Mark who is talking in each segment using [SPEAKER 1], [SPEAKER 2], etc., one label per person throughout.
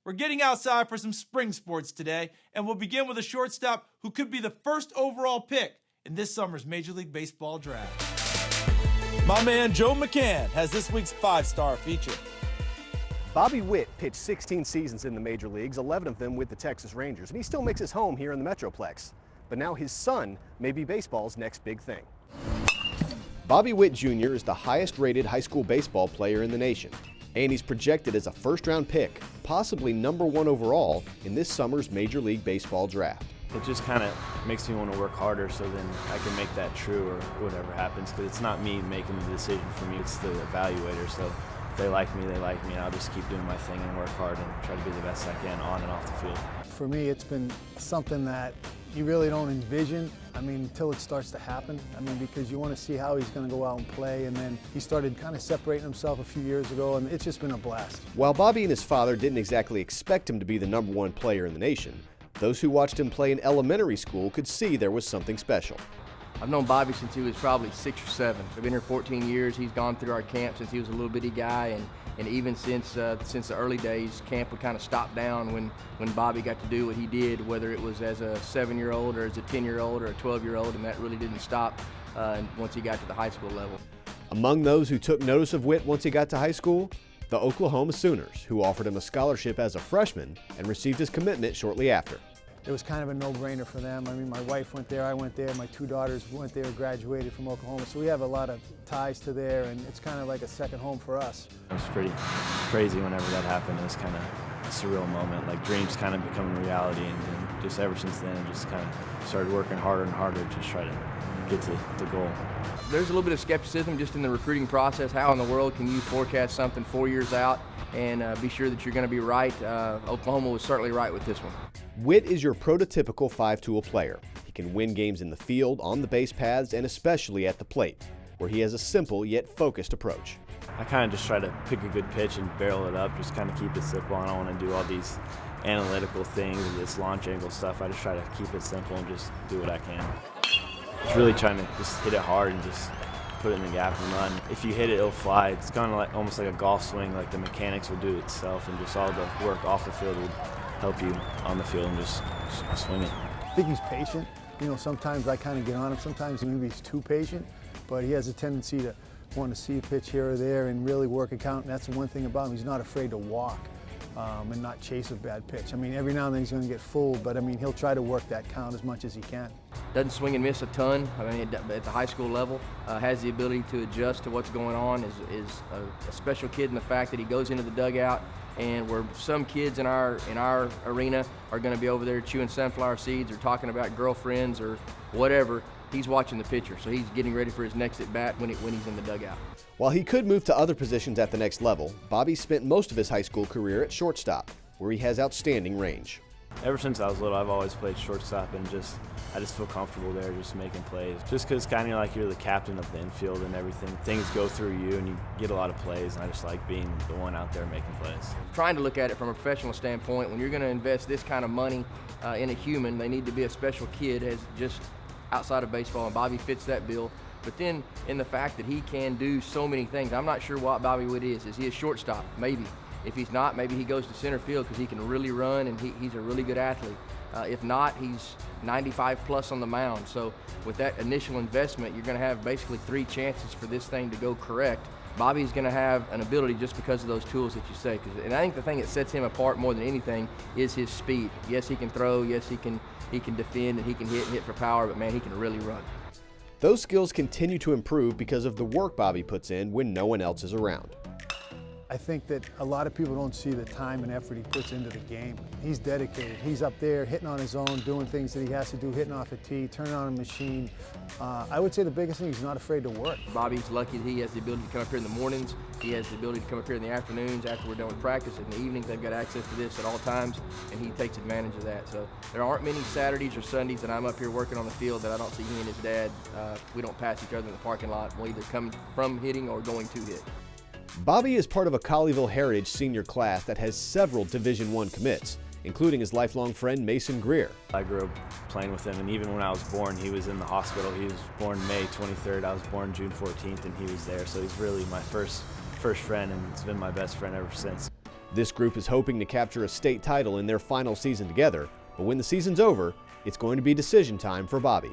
[SPEAKER 1] We're getting outside for some spring sports today, and we'll begin with a shortstop who could be the first overall pick in this summer's Major League Baseball draft. My man Joe McCann has this week's 5-star feature.
[SPEAKER 2] Bobby Witt pitched 16 seasons in the major leagues, 11 of them with the Texas Rangers, and he still makes his home here in the Metroplex. But now his son may be baseball's next big thing. Bobby Witt Jr. is the highest-rated high school baseball player in the nation, and he's projected as a first-round pick, possibly #1 overall in this summer's Major League Baseball draft.
[SPEAKER 3] It just kind of makes me want to work harder so then I can make that true or whatever happens, because it's not me making the decision for me, it's the evaluator. So if they like me, they like me, and I'll just keep doing my thing and work hard and try to be the best I can on and off the field.
[SPEAKER 4] For me, it's been something that you really don't envision, until it starts to happen. Because you want to see how he's going to go out and play, and then he started kind of separating himself a few years ago, and it's just been a blast.
[SPEAKER 2] While Bobby and his father didn't exactly expect him to be the #1 player in the nation, those who watched him play in elementary school could see there was something special.
[SPEAKER 5] I've known Bobby since he was probably 6 or 7. I've been here 14 years. He's gone through our camp since he was a little bitty guy, and even since the early days, camp would kind of stop down when Bobby got to do what he did, whether it was as a 7-year-old or as a 10-year-old or a 12-year-old, and that really didn't stop once he got to the high school level.
[SPEAKER 2] Among those who took notice of Witt once he got to high school, the Oklahoma Sooners, who offered him a scholarship as a freshman and received his commitment shortly after.
[SPEAKER 4] It was kind of a no-brainer for them. My wife went there, I went there, my 2 daughters went there, graduated from Oklahoma, so we have a lot of ties to there, and it's kind of like a second home for us.
[SPEAKER 3] It was pretty crazy whenever that happened. It was kind of a surreal moment, like dreams kind of becoming reality, and just ever since then, just kind of started working harder and harder to just try to get to the goal.
[SPEAKER 5] There's a little bit of skepticism just in the recruiting process. How in the world can you forecast something 4 years out and be sure that you're going to be right? Oklahoma was certainly right with this one.
[SPEAKER 2] Witt is your prototypical 5-tool player. He can win games in the field, on the base paths, and especially at the plate, where he has a simple yet focused approach.
[SPEAKER 3] I kind of just try to pick a good pitch and barrel it up, just kind of keep it simple. I don't want to do all these analytical things and this launch angle stuff. I just try to keep it simple and just do what I can. Just really trying to just hit it hard and just put it in the gap and run. If you hit it, it'll fly. It's kind of like almost like a golf swing, like the mechanics will do it itself, and just all the work off the field will help you on the field and just swing it.
[SPEAKER 4] I think he's patient. Sometimes I kind of get on him. Sometimes maybe he's too patient, but he has a tendency to want to see a pitch here or there and really work a count. And that's the one thing about him. He's not afraid to walk and not chase a bad pitch. Every now and then he's going to get fooled, but he'll try to work that count as much as he can.
[SPEAKER 5] Doesn't swing and miss a ton. At the high school level, has the ability to adjust to what's going on. Is a special kid in the fact that he goes into the dugout, and where some kids in our arena are going to be over there chewing sunflower seeds or talking about girlfriends or whatever, he's watching the pitcher, so he's getting ready for his next at bat when he's in the dugout.
[SPEAKER 2] While he could move to other positions at the next level, Bobby spent most of his high school career at shortstop, where he has outstanding range.
[SPEAKER 3] Ever since I was little, I've always played shortstop, and I just feel comfortable there, just making plays. Just because kind of like you're the captain of the infield and everything. Things go through you, and you get a lot of plays, and I just like being the one out there making plays.
[SPEAKER 5] Trying to look at it from a professional standpoint, when you're going to invest this kind of money in a human, they need to be a special kid as just outside of baseball, and Bobby fits that bill. But then in the fact that he can do so many things, I'm not sure what Bobby Witt is. Is he a shortstop? Maybe. If he's not, maybe he goes to center field because he can really run and he's a really good athlete. If not, he's 95 plus on the mound. So with that initial investment, you're going to have basically 3 chances for this thing to go correct. Bobby's going to have an ability just because of those tools that you say. And I think the thing that sets him apart more than anything is his speed. Yes, he can throw. Yes, he can defend, and he can hit for power. But man, he can really run.
[SPEAKER 2] Those skills continue to improve because of the work Bobby puts in when no one else is around.
[SPEAKER 4] I think that a lot of people don't see the time and effort he puts into the game. He's dedicated. He's up there hitting on his own, doing things that he has to do, hitting off a tee, turning on a machine. I would say the biggest thing, he's not afraid to work.
[SPEAKER 5] Bobby's lucky that he has the ability to come up here in the mornings. He has the ability to come up here in the afternoons after we're done with practice. In the evenings, they've got access to this at all times, and he takes advantage of that. So there aren't many Saturdays or Sundays that I'm up here working on the field that I don't see he and his dad. We don't pass each other in the parking lot. We'll either come from hitting or going to hit.
[SPEAKER 2] Bobby is part of a Colleyville Heritage senior class that has several Division I commits, including his lifelong friend Mason Greer.
[SPEAKER 3] I grew up playing with him, and even when I was born, he was in the hospital. He was born May 23rd. I was born June 14th, and he was there. So he's really my first friend, and he's been my best friend ever since.
[SPEAKER 2] This group is hoping to capture a state title in their final season together, but when the season's over, it's going to be decision time for Bobby.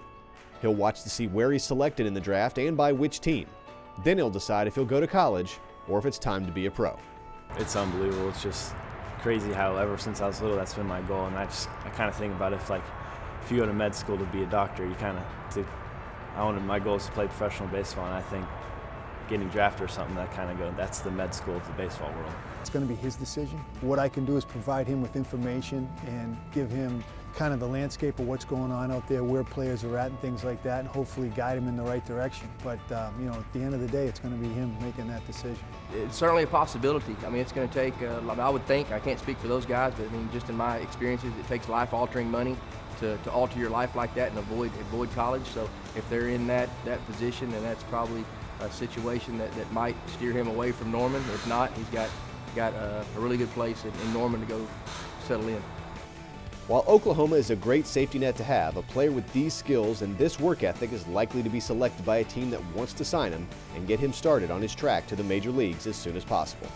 [SPEAKER 2] He'll watch to see where he's selected in the draft and by which team. Then he'll decide if he'll go to college or if it's time to be a pro.
[SPEAKER 3] It's unbelievable. It's just crazy how ever since I was little that's been my goal, and I kind of think about it, if you go to med school to be a doctor, my goal is to play professional baseball, and I think getting drafted or something that's the med school of the baseball world.
[SPEAKER 4] It's going to be his decision. What I can do is provide him with information and give him kind of the landscape of what's going on out there, where players are at and things like that, and hopefully guide him in the right direction. But at the end of the day, it's going to be him making that decision.
[SPEAKER 5] It's certainly a possibility. I mean, it's going to take, I would think, I can't speak for those guys, but I mean, just in my experiences, it takes life-altering money to alter your life like that and avoid college. So if they're in that position, then that's probably a situation that might steer him away from Norman. If not, he's got a really good place in Norman to go settle in.
[SPEAKER 2] While Oklahoma is a great safety net to have, a player with these skills and this work ethic is likely to be selected by a team that wants to sign him and get him started on his track to the major leagues as soon as possible.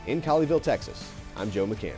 [SPEAKER 2] In Colleyville, Texas, I'm Joe McCann.